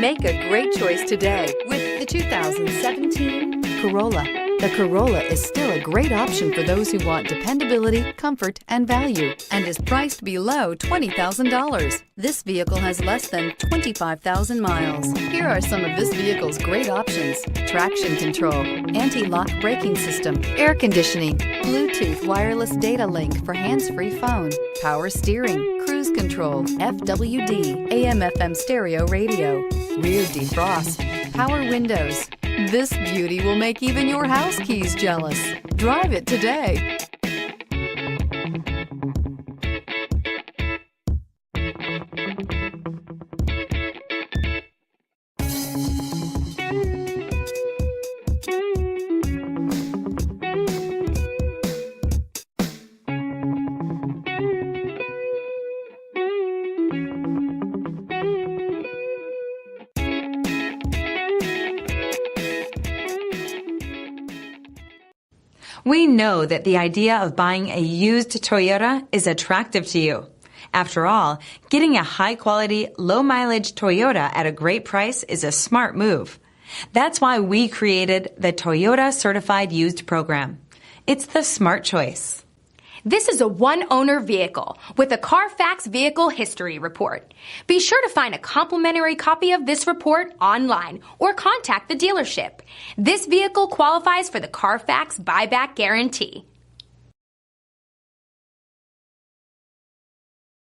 Make a great choice today with the 2017 Corolla. The Corolla is still a great option for those who want dependability, comfort, and value, and is priced below $20,000. This vehicle has less than 25,000 miles. Here are some of this vehicle's great options: traction control, anti-lock braking system, air conditioning, Bluetooth wireless data link for hands-free phone, power steering, cruise control, FWD, AM/FM stereo radio, rear defrost, power windows. This beauty will make even your house keys jealous. Drive it today. We know that the idea of buying a used Toyota is attractive to you. After all, getting a high-quality, low-mileage Toyota at a great price is a smart move. That's why we created the Toyota Certified Used Program. It's the smart choice. This is a one-owner vehicle with a Carfax Vehicle History Report. Be sure to find a complimentary copy of this report online or contact the dealership. This vehicle qualifies for the Carfax Buyback Guarantee.